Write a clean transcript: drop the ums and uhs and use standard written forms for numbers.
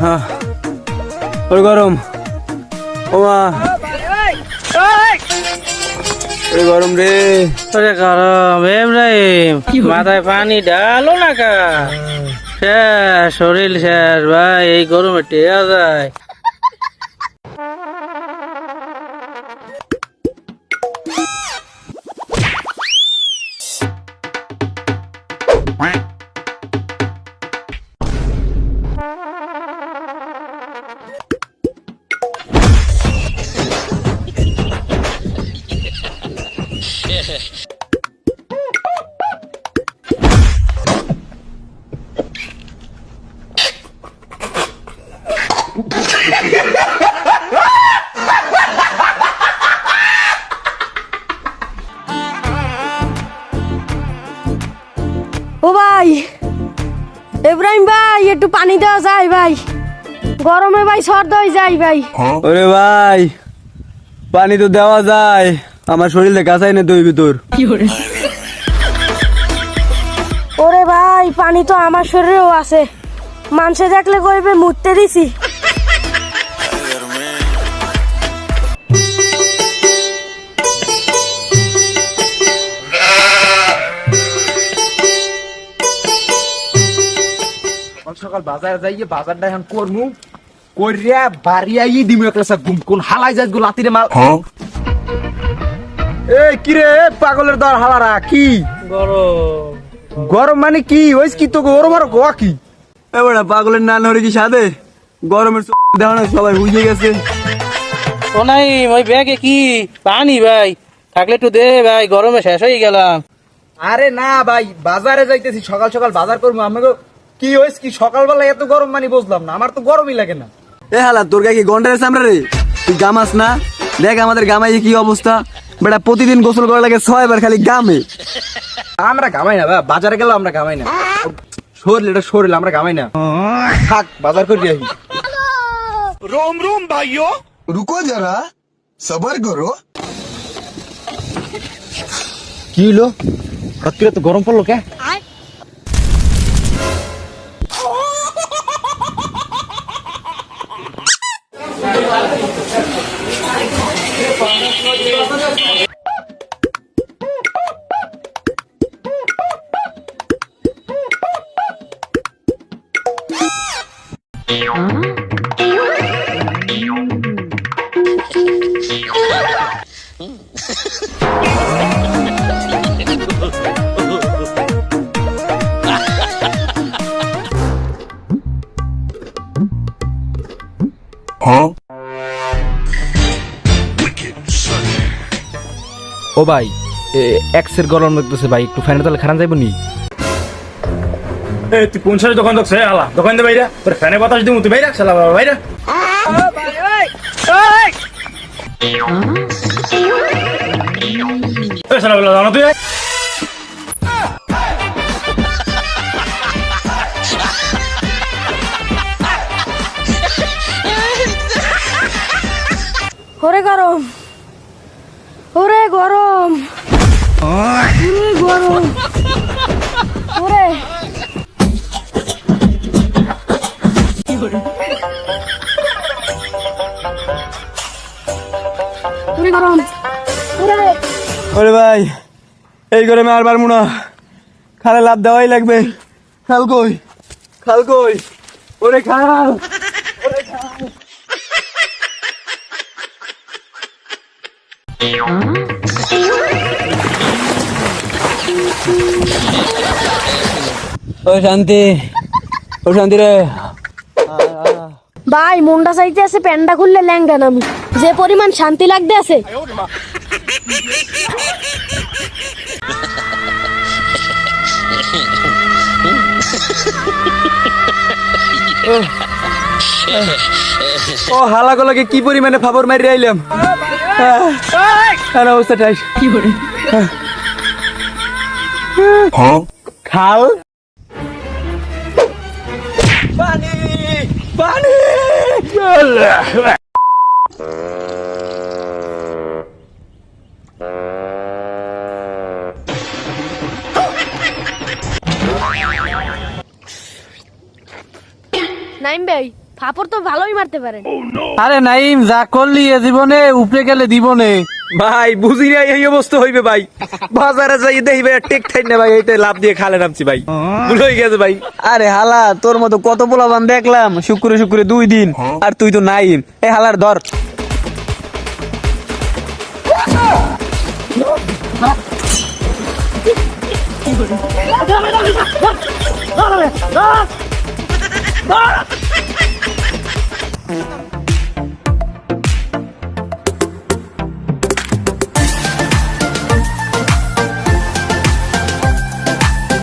হ্যাঁ ওর গরম ও মা গরম রে গরম ইব্রাহিম মাথায় পানি ডালো না কা শেষ শরীর শেষ ভাই এই গরমে টেয়া যায়। ও ভাই ইব্রাহিম ভাই একটু পানি দেওয়া যায় ভাই, গরমে ভাই সর্দ হয়ে যায় ভাই। ওরে ভাই পানি তো দেওয়া যায়, আমার শরীরে কাঁচাই না তুই ভিতর। ওরে ভাই পানি তো আমার শরীরেও আছে, মানুষে দেখলে কইবে মুততে দিছি। সকাল বাজারে যাইয়ে বাজারটা এখন করমু কইরা বাড়ি আইয়ে দিমু একটা ঘুম কোন হালাই যাস গো লাতিরে মাল। এই কি রে পাগলের দর হালারা কি গরম গরম মানে কি হইস কি তো গরম আর গোয়া কি এবারে পাগলের নান হরে কি সাথে গরমের দেওয়া না সবাই বুঝে গেছে। ও নাই ওই ব্যাগে কি পানি ভাই থাকলে একটু দে ভাই, গরমে শেষ হয়ে গেলাম। আরে না ভাই বাজারে যাইতেছি সকাল সকাল বাজার করবো আমাকে কি হইস কি সকালবেলা এত গরম মানে বুঝলাম না, আমার তো গরমই লাগে না। এ হালা তোর গায়ে কি গন্ডারের চামড়া রে, তুই গামাস না? দেখ আমাদের গামাই কি অবস্থা, বেটা প্রতিদিন গোসল করা লাগে 6 বার খালি গামে। আমরা ঘামাই না ভাই, বাজারে গেলে আমরা ঘামাই না, শরীর এটা শরীর আমরা ঘামাই না। থাক বাজার করে আসি। रोम रोम भाइयों रुको जरा सबर करो। কি হলো রাত্রিরে তো গরম পড়লো কে? ও ভাই এক্সের গরম লাগতেছে ভাই, একটু ফ্যানের তলে খারাপ যাইব নি? এই তুই কোন সালে দোকান দেখছ আলা দোকান দে বাইরা তোর ফ্যানে বাতাস দিমু তুই বাইরা শালা বাবা বাইরা। এই শালা বলা জানো তুই ওরে গরম, ওরে গরম, ওরে গরম, ওরে ওরে গরম, ওরে ওরে ভাই এই গরমে আর পারবো না, খালে লাভ দেওয়াই লাগবে। খাল কই, খাল কই, ওরে খাল, ওরে খাল। ও শান্তি, ও শান্তি রে। ভাই মনটা চাইতে আছে প্যান্ডা খুললে ল্যাংটা নামি, যে পরিমাণ শান্তি লাগতে আছে। ও হালাগুলোকে কি পরিমাণে ফাবর মারি আইলাম, অবস্থাটাই কি করে খাল পানি পানি। নাইম ভাই ফাপড় তো ভালোই মারতে পারেন। আরে নাইম, যা করলি এ জীবনে উপরে গেলে দিবনে। ভাই বুঝি না এই অবস্থা হইবে ভাই, বাজারে যাই দেখি ভাই টেক থাই না ভাই, এইতে লাভ দিয়ে খালে নামছি ভাই, ভুল হয়ে গেছে ভাই। আরে হালা, তোর মতো কত পোলাবান দেখলাম শুক্রে শুক্রে 2 দিন, আর তুই তো নাই। এই হালার ধর। ধর